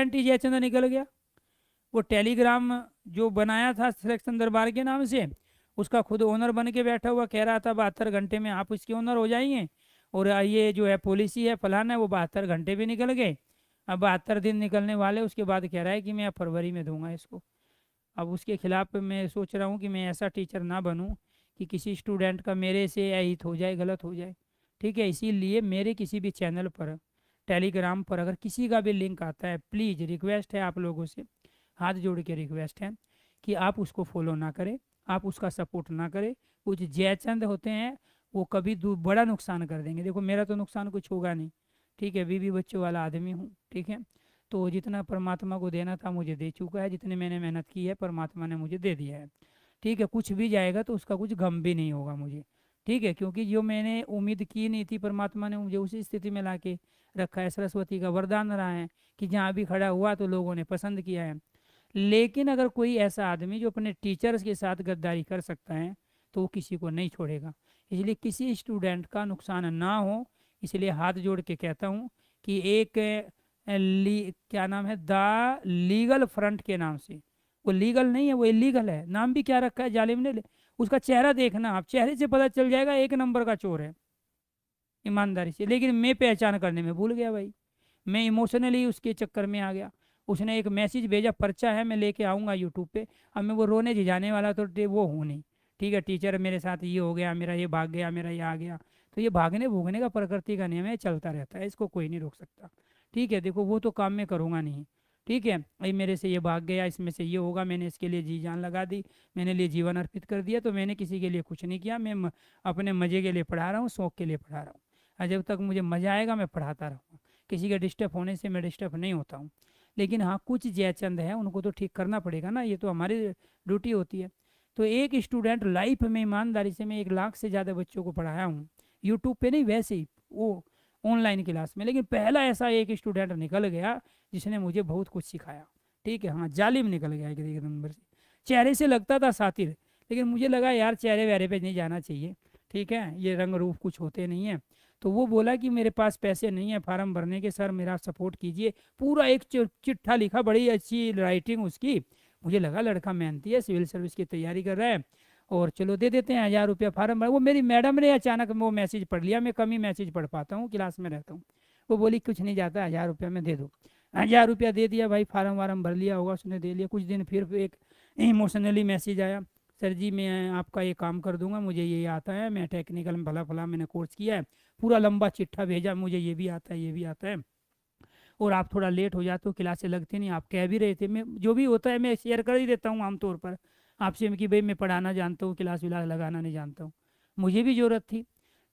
Anti Jaichand निकल गया। वो टेलीग्राम जो बनाया था सिलेक्शन दरबार के नाम से, उसका खुद ओनर बन के बैठा हुआ, कह रहा था 72 घंटे में आप इसके ओनर हो जाएंगे। और ये जो है पॉलिसी है फलाना है, वो 72 घंटे भी निकल गए। अब 72 दिन निकलने वाले, उसके बाद कह रहा है कि मैं अब फरवरी में दूंगा इसको। अब उसके खिलाफ मैं सोच रहा हूँ कि मैं ऐसा टीचर ना बनूँ कि किसी स्टूडेंट का मेरे से अहित हो जाए, गलत हो जाए। ठीक है, इसीलिए मेरे किसी भी चैनल पर, टेलीग्राम पर अगर किसी का भी लिंक आता है, प्लीज़ रिक्वेस्ट है आप लोगों से, हाथ जोड़ के रिक्वेस्ट है कि आप उसको फॉलो ना करें, आप उसका सपोर्ट ना करें। कुछ जयचंद होते हैं, वो कभी बड़ा नुकसान कर देंगे। देखो मेरा तो नुकसान कुछ होगा नहीं, ठीक है, बीवी बच्चों वाला आदमी हूँ, ठीक है। तो जितना परमात्मा को देना था मुझे दे चुका है, जितने मैंने मेहनत की है परमात्मा ने मुझे दे दिया है। ठीक है, कुछ भी जाएगा तो उसका कुछ गम भी नहीं होगा मुझे। ठीक है, क्योंकि जो मैंने उम्मीद की नहीं थी, परमात्मा ने मुझे उसी स्थिति में ला के रखा है। सरस्वती का वरदान रहा है कि जहाँ भी खड़ा हुआ तो लोगों ने पसंद किया है। लेकिन अगर कोई ऐसा आदमी जो अपने टीचर्स के साथ गद्दारी कर सकता है, तो वो किसी को नहीं छोड़ेगा। इसलिए किसी स्टूडेंट का नुकसान ना हो, इसलिए हाथ जोड़ के कहता हूँ कि एक क्या नाम है, द लीगल फ्रंट के नाम से, वो लीगल नहीं है, वो इलीगल है। नाम भी क्या रखा है जालिम ने, उसका चेहरा देखना आप, चेहरे से पता चल जाएगा एक नंबर का चोर है, ईमानदारी से। लेकिन मैं पहचान करने में भूल गया भाई, मैं इमोशनली उसके चक्कर में आ गया। उसने एक मैसेज भेजा, पर्चा है मैं लेके आऊँगा यूट्यूब पे। अब मैं वो रोने झिझाने वाला तो वो हूँ नहीं। ठीक है, टीचर मेरे साथ ये हो गया, मेरा ये भाग गया, मेरा ये आ गया। तो ये भागने भूगने का प्रकृति का नियम है, चलता रहता है, इसको कोई नहीं रोक सकता। ठीक है, देखो वो तो काम मैं करूँगा नहीं। ठीक है, भाई मेरे से ये भाग गया, इसमें से ये होगा, मैंने इसके लिए जी जान लगा दी, मैंने लिए जीवन अर्पित कर दिया, तो मैंने किसी के लिए कुछ नहीं किया। मैं अपने मज़े के लिए पढ़ा रहा हूँ, शौक के लिए पढ़ा रहा हूँ, और जब तक मुझे मज़ा आएगा मैं पढ़ाता रहूँगा। किसी के डिस्टर्ब होने से मैं डिस्टर्ब नहीं होता हूँ। लेकिन हाँ, कुछ जयचंद है उनको तो ठीक करना पड़ेगा ना, ये तो हमारी ड्यूटी होती है। तो एक स्टूडेंट लाइफ में ईमानदारी से, मैं 1 लाख से ज़्यादा बच्चों को पढ़ाया हूँ, यूट्यूब पे नहीं, वैसे ही वो ऑनलाइन क्लास में। लेकिन पहला ऐसा एक स्टूडेंट निकल गया जिसने मुझे बहुत कुछ सिखाया। ठीक है, हाँ, जालिम निकल गया एक नंबर से। चेहरे से लगता था सातिर, लेकिन मुझे लगा यार चेहरे वेहरे पे नहीं जाना चाहिए। ठीक है, ये रंग रूप कुछ होते नहीं है। तो वो बोला कि मेरे पास पैसे नहीं है फार्म भरने के, सर मेरा सपोर्ट कीजिए। पूरा एक चिट्ठा लिखा, बड़ी अच्छी राइटिंग उसकी। मुझे लगा लड़का मेहनती है, सिविल सर्विस की तैयारी कर रहा है, और चलो दे देते हैं 1000 रुपया फार्म भर। वो मेरी मैडम ने अचानक वो मैसेज पढ़ लिया, मैं कम ही मैसेज पढ़ पाता हूँ, क्लास में रहता हूँ। वो बोली कुछ नहीं जाता, 1000 रुपया में दे दो। 1000 रुपया दे दिया भाई, फार्म वार्म भर लिया होगा उसने, दे लिया। कुछ दिन फिर एक इमोशनली मैसेज आया, सर जी मैं आपका ये काम कर दूंगा, मुझे ये आता है, मैं टेक्निकल में भला भला मैंने कोर्स किया है। पूरा लंबा चिट्ठा भेजा, मुझे ये भी आता है, ये भी आता है, और आप थोड़ा लेट हो जाते हो, क्लासें लगती नहीं, आप कह भी रहे थे। मैं जो भी होता है मैं शेयर कर ही देता हूँ आमतौर पर आपसे कि भाई मैं पढ़ाना जानता हूँ, क्लास विलास लगाना नहीं जानता हूँ, मुझे भी ज़रूरत थी।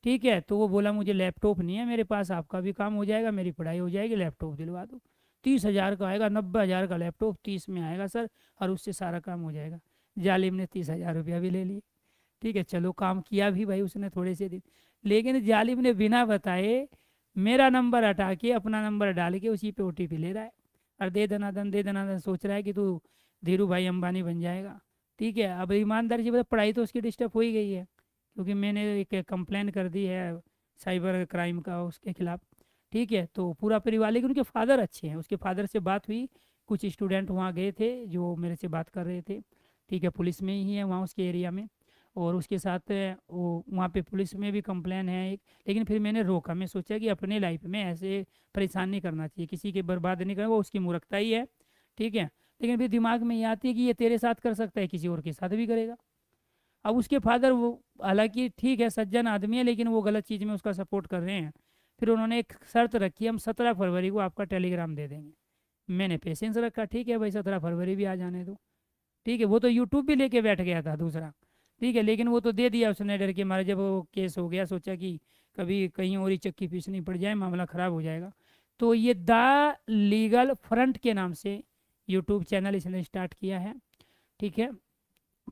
ठीक है, तो वो बोला मुझे लैपटॉप नहीं है मेरे पास, आपका भी काम हो जाएगा, मेरी पढ़ाई हो जाएगी, लैपटॉप दिलवा दो। 30,000 का आएगा, 90,000 का लैपटॉप 30 में आएगा सर, और उससे सारा काम हो जाएगा। जालिम ने 30,000 रुपया भी ले लिए। ठीक है, चलो काम किया भी भाई उसने थोड़े से दिन। लेकिन जालिम ने बिना बताए मेरा नंबर हटा के अपना नंबर डाल के उसी पे ओटीपी ले रहा है, और दे दनादन दे दनादन सोच रहा है कि तू धीरू भाई अंबानी बन जाएगा। ठीक है, अब ईमानदारी से बता, पढ़ाई तो उसकी डिस्टर्ब हो ही गई है, क्योंकि मैंने एक कंप्लेन कर दी है साइबर क्राइम का उसके खिलाफ। ठीक है, तो पूरा परिवार, लेकिन उनके फादर अच्छे हैं, उसके फादर से बात हुई, कुछ स्टूडेंट वहाँ गए थे जो मेरे से बात कर रहे थे। ठीक है, पुलिस में ही है वहाँ उसके एरिया में, और उसके साथ वो वहाँ पे पुलिस में भी कंप्लेन है एक। लेकिन फिर मैंने रोका, मैं सोचा कि अपने लाइफ में ऐसे परेशान नहीं करना चाहिए, किसी के बर्बाद नहीं करना, वो उसकी मूर्खता ही है। ठीक है, लेकिन फिर दिमाग में ये आती है कि ये तेरे साथ कर सकता है, किसी और के साथ भी करेगा। अब उसके फादर, वो हालांकि ठीक है सज्जन आदमी है, लेकिन वो गलत चीज़ में उसका सपोर्ट कर रहे हैं। फिर उन्होंने एक शर्त रखी, हम 17 फरवरी को आपका टेलीग्राम दे देंगे। मैंने पेशेंस रखा, ठीक है भाई 17 फरवरी भी आ जाने दो। ठीक है, वो तो यूट्यूब भी लेके बैठ गया था दूसरा। ठीक है, लेकिन वो तो दे दिया उसने डर के मारे। जब वो केस हो गया, सोचा कि कभी कहीं और ही चक्की पीसनी पड़ जाए, मामला ख़राब हो जाएगा। तो ये द लीगल फ्रंट के नाम से यूट्यूब चैनल इसने स्टार्ट किया है। ठीक है,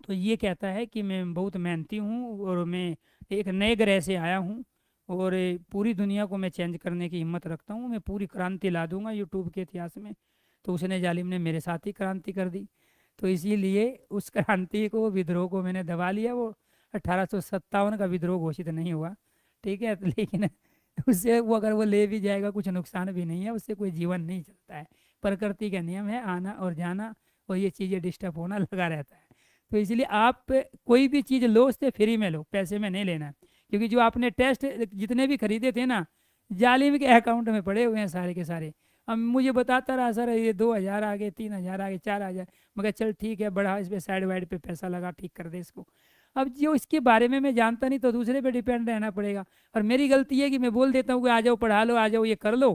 तो ये कहता है कि मैं बहुत मेहनती हूँ, और मैं एक नए ग्रह से आया हूँ, और पूरी दुनिया को मैं चेंज करने की हिम्मत रखता हूँ, मैं पूरी क्रांति ला दूंगा यूट्यूब के इतिहास में। तो उसने, जालिम ने, मेरे साथ ही क्रांति कर दी। तो इसीलिए उस क्रांति को, विद्रोह को मैंने दबा लिया। वो 1857 का विद्रोह घोषित नहीं हुआ। ठीक है, लेकिन उससे वो अगर वो ले भी जाएगा, कुछ नुकसान भी नहीं है, उससे कोई जीवन नहीं चलता है। प्रकृति का नियम है, आना और जाना, और ये चीज़ें डिस्टर्ब होना लगा रहता है। तो इसलिए आप कोई भी चीज़ लो उससे फ्री में लो, पैसे में नहीं लेना है। क्योंकि जो आपने टेस्ट जितने भी खरीदे थे ना, जालिम के अकाउंट में पड़े हुए हैं सारे के सारे। अब मुझे बताता रहा सर ये 2,000 आ गए, 3,000 आ गए, 4,000। मगर चल ठीक है, बढ़ा इस पे साइड वाइड पे पैसा लगा, ठीक कर दे इसको। अब जो इसके बारे में मैं जानता नहीं तो दूसरे पे डिपेंड रहना पड़ेगा। और मेरी गलती है कि मैं बोल देता हूँ कि आ जाओ पढ़ा लो, आ जाओ ये कर लो,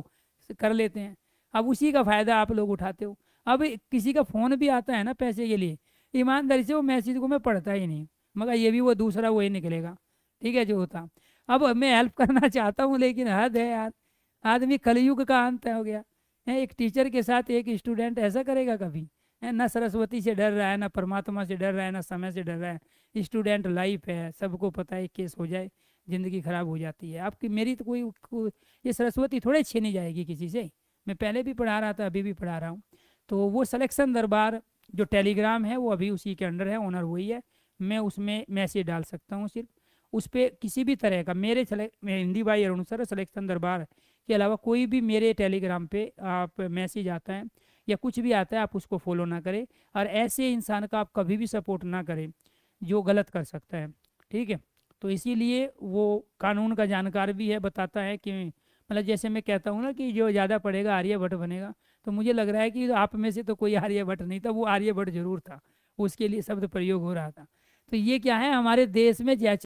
कर लेते हैं। अब उसी का फ़ायदा आप लोग उठाते हो। अब किसी का फ़ोन भी आता है ना पैसे के लिए, ईमानदारी से वो मैसेज को मैं पढ़ता ही नहीं, मगर ये भी वो दूसरा वही निकलेगा, ठीक है जो होता। अब मैं हेल्प करना चाहता हूँ लेकिन हद है यार, आदमी कलयुग का अंत हो गया है। एक टीचर के साथ एक स्टूडेंट ऐसा करेगा कभी? है ना, सरस्वती से डर रहा है, ना परमात्मा से डर रहा है, ना समय से डर रहा है। स्टूडेंट लाइफ है, सबको पता है केस हो जाए ज़िंदगी खराब हो जाती है आपकी। मेरी तो ये सरस्वती थोड़े छीनी जाएगी किसी से। मैं पहले भी पढ़ा रहा था, अभी भी पढ़ा रहा हूँ। तो वो सिलेक्शन दरबार जो टेलीग्राम है वो अभी उसी के अंडर है, ओनर वही है। मैं उसमें मैसेज डाल सकता हूँ सिर्फ। उस पर किसी भी तरह का मैं हिंदी भाई अरुण सर सिलेक्शन दरबार के अलावा कोई भी मेरे टेलीग्राम पे आप मैसेज आता है या कुछ भी आता है, आप उसको फॉलो ना करें। और ऐसे इंसान का आप कभी भी सपोर्ट ना करें जो गलत कर सकता है, ठीक है। तो इसीलिए वो कानून का जानकार भी है, बताता है कि मतलब जैसे मैं कहता हूँ ना कि जो ज़्यादा पढ़ेगा आर्यभट्ट बनेगा। तो मुझे लग रहा है कि आप में से तो कोई आर्यभट्ट नहीं था, वो आर्यभट्ट जरूर था, उसके लिए शब्द प्रयोग हो रहा था। तो ये क्या है, हमारे देश में जैसे